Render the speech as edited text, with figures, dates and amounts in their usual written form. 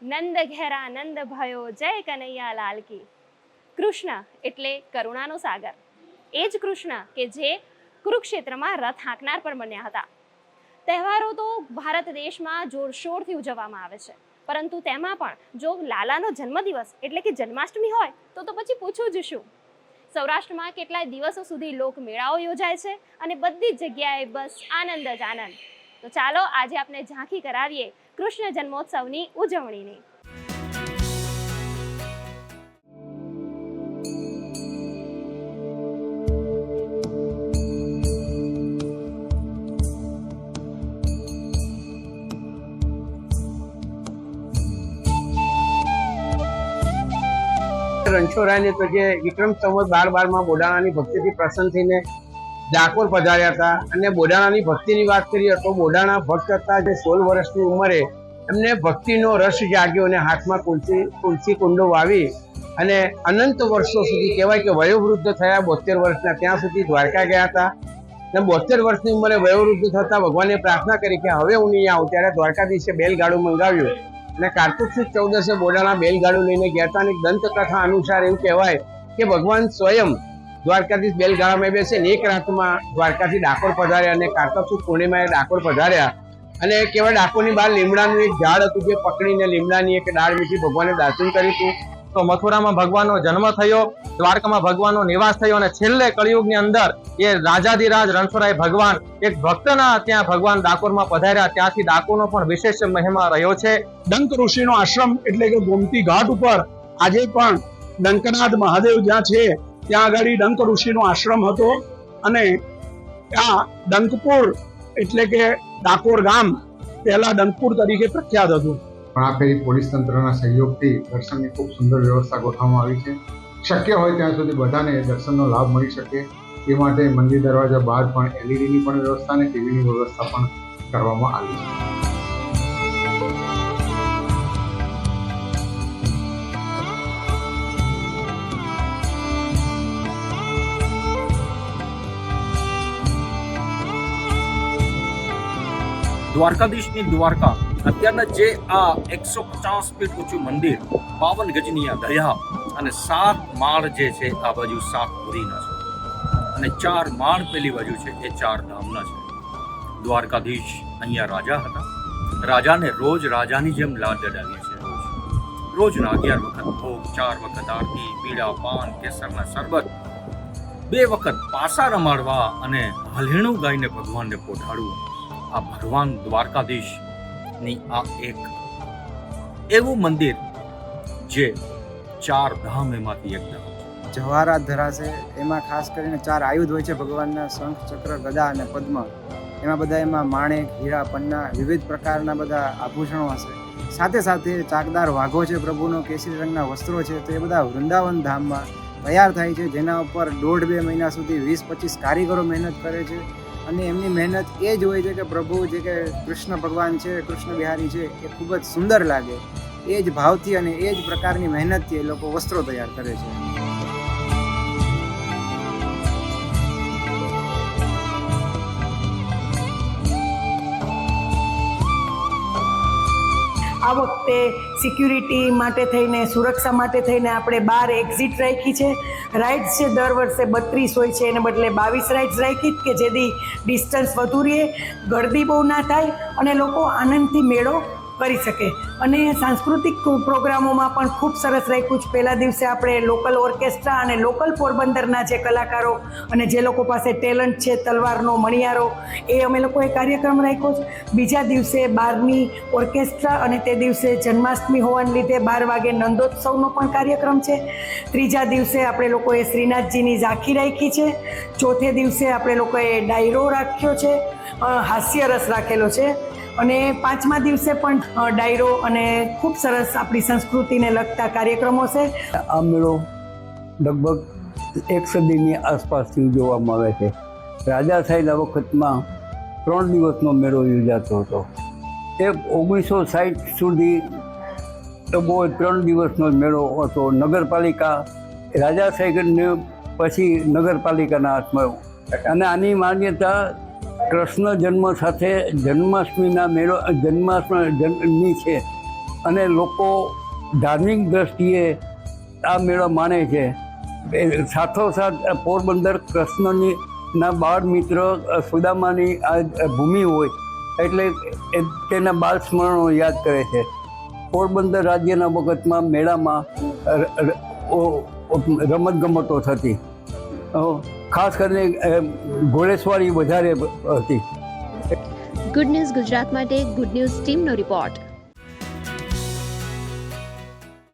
નંદ ઘેરા નંદ ભયો જય કનૈયા લાલ કી। કૃષ્ણ એટલે કરુણાનો સાગર, એ જ કૃષ્ણ કે જે કુરુક્ષેત્રમાં રથ હાંકનાર પણ બન્યા હતા। તહેવારો તો ભારત દેશમાં જોરશોરથી ઉજવવામાં આવે છે, પરંતુ તેમાં પણ જો લાલાનો જન્મદિવસ એટલે કે જન્માષ્ટમી હોય તો પછી પૂછવું જ શું। સૌરાષ્ટ્રમાં કેટલાય દિવસો સુધી લોકમેળાઓ યોજાય છે અને બધી જ જગ્યાએ બસ આનંદ જ આનંદ। તો ચાલો આજે આપણે ઝાંખી કરાવીએ કૃષ્ણ જન્મોત્સવની ઉજવણીની। રણછોડરાયને તો જે વિક્રમ સંવત 1212 બોડાણાની ભક્તિથી પ્રસન્ન થઈને ડાકોર પધાર્યા હતા અને બોડાણાની ભક્તિની વાત કરીએ તો બોડાણા ભક્ત હતા જે 16 વર્ષની ઉંમરે એમને ભક્તિનો રસ જાગ્યો અને હાથમાં તુલસી કુંડો વાવી અને અનંત વર્ષો સુધી કહેવાય કે વયોવૃદ્ધ થયા 72 વર્ષના ત્યાં સુધી દ્વારકા ગયા હતા અને 72 વર્ષની ઉંમરે વયોવૃદ્ધ થતા ભગવાનને પ્રાર્થના કરી કે હવે હું નહીં આવું, ત્યારે દ્વારકાધીશે બેલગાડું મંગાવ્યું અને કાર્તિક સુદ 14 બોડાણા બેલગાડું લઈને ગયા હતા અને દંતકથા અનુસાર એવું કહેવાય કે ભગવાન સ્વયં દ્વારકાધીશ બેલગાડામાં બેસે ને એક રાતમાં દ્વારકાથી ડાકોર પધાર્યા અને કાર્તિક સુદ પૂર્ણિમાએ ડાકોર પધાર્યા અને કહેવાય ડાકોરની બહાર લીમડાનું એક ઝાડ હતું જે પકડીને લીમડાની એક ડાળ મીઠી ભગવાને દાર્શન કર્યું હતું। તો મથુરામાં ભગવાનનો જન્મ થયો, દ્વારકામાં ભગવાનનો નિવાસ થયો અને છેલ્લે કળિયુગની અંદર એ રાજાધિરાજ રણછોડરાય ભગવાન એક ભક્તના ત્યાં ભગવાન ડાકોરમાં પધાર્યા, ત્યાંથી ડાકોરનો પણ વિશેષ મહિમા રહ્યો છે। ડંક ઋષિનો આશ્રમ એટલે કે ગોમતી ઘાટ ઉપર આજે પણ ડંકનાથ મહાદેવ જ્યાં છે ત્યાં આગળ ડંક ઋષિનો આશ્રમ હતો અને આ ડંકપુર એટલે કે ડાકોર ગામ પહેલા ડંકપુર તરીકે પ્રખ્યાત હતું। પણ આ ફેરી પોલીસ તંત્રના સહયોગથી દર્શનની ખૂબ સુંદર વ્યવસ્થા ગોઠવવામાં આવી છે। શક્ય હોય ત્યાં સુધી બધાને દર્શનનો લાભ મળી શકે એ માટે મંદિર દરવાજા બહાર પણ એલઈડીની પણ વ્યવસ્થા અને ટીવીની વ્યવસ્થા પણ કરવામાં આવી છે। દ્વારકાધીશની દ્વારકા અત્યારના જે આ 150 ફીટ ઊંચું મંદિર, 52 ગજની આ દયા અને 7 માળ જે છે આ બાજુ 7 પુરીના છે અને 4 માળ પેલી બાજુ છે એ 4 ધામના છે। દ્વારકાધીશ અહીંયા રાજા હતા, રાજાને રોજ રાજાની જેમ લાડ લડાવીએ છીએ। રોજના 11 વખત ભોગ, 4 વખત આરતી, પીળા પાન, કેસરના શરબત, 2 વખત પાસા રમાડવા અને હલેણું ગાઈને ભગવાનને પોઢાડવું। આ ભગવાન દ્વારકાધીશની આ એક એવું મંદિર જે 4 ધામ એમાંથી એક ધામ છે। જવાહરાત ધરાશે, એમાં ખાસ કરીને 4 આયુધ હોય છે ભગવાનના, શંખ, ચક્ર, ગદા અને પદ્મ। એમાં બધા એમાં માણેક, હીરા, પન્ના, વિવિધ પ્રકારના બધા આભૂષણો હશે। સાથે સાથે ચાકદાર વાઘો છે પ્રભુનો, કેસરી રંગના વસ્ત્રો છે, તો એ બધા વૃંદાવન ધામમાં તૈયાર થાય છે, જેના ઉપર 1.5-2 મહિના સુધી 20-25 કારીગરો મહેનત કરે છે અને એમની મહેનત એ જ હોય છે કે પ્રભુ જે કે કૃષ્ણ ભગવાન છે, કૃષ્ણ બિહારી છે, એ ખૂબ જ સુંદર લાગે, એ જ ભાવથી અને એ જ પ્રકારની મહેનતથી એ લોકો વસ્ત્રો તૈયાર કરે છે। આ વખતે સિક્યુરિટી માટે થઈને, સુરક્ષા માટે થઈને આપણે 12 એક્ઝિટ રાખી છે। રાઇડ્સ છે દર વર્ષે 32 હોય છે, એને બદલે 22 રાઇડ્સ રાખી કે જેથી ડિસ્ટન્સ વધુ રહે, ગળદી બહુ ના થાય અને લોકો આનંદથી મેળો કરી શકે। અને સાંસ્કૃતિક પ્રોગ્રામોમાં પણ ખૂબ સરસ રાખ્યું છે। પહેલા દિવસે આપણે લોકલ ઓર્કેસ્ટ્રા અને લોકલ પોરબંદરના જે કલાકારો અને જે લોકો પાસે ટેલેન્ટ છે, તલવારનો, મણિયારો, એ અમે લોકોએ કાર્યક્રમ રાખ્યો છે। બીજા દિવસે 12મી ઓર્કેસ્ટ્રા અને તે દિવસે જન્માષ્ટમી હોવાને લીધે 12 વાગે નંદોત્સવનો પણ કાર્યક્રમ છે। ત્રીજા દિવસે આપણે લોકોએ શ્રીનાથજીની ઝાંખી રાખી છે। ચોથે દિવસે આપણે લોકોએ ડાયરો રાખ્યો છે, હાસ્યરસ રાખેલો છે અને 5મા દિવસે પણ ડાયરો અને ખૂબ સરસ આપણી સંસ્કૃતિને લગતા કાર્યક્રમો છે। આ મેળો લગભગ 1 સદીની આસપાસથી ઉજવવામાં આવે છે। રાજાશાહીના વખતમાં 3 દિવસનો મેળો યોજાતો હતો। એ 1960 સુધી બહુ 3 દિવસનો મેળો હતો। નગરપાલિકા રાજાશાહીને પછી નગરપાલિકાના હાથમાં અને આની માન્યતા કૃષ્ણ જન્મ સાથે જન્માષ્ટમીના મેળો જન્માષ્ટમી છે અને લોકો ધાર્મિક દ્રષ્ટિએ આ મેળો માને છે. સાથોસાથ પોરબંદર કૃષ્ણની બાળ મિત્ર સુદામાની આ ભૂમિ હોય એટલે તેના બાળ સ્મરણો યાદ કરે છે. પોરબંદર રાજ્યના વખતમાં મેળામાં રમતગમતો થતી, ખાસ કરીને ઘોડેસવારી વધારે હતી. ગુડ ન્યૂઝ ગુજરાત માટે ગુડ ન્યૂઝ ટીમનો રિપોર્ટ.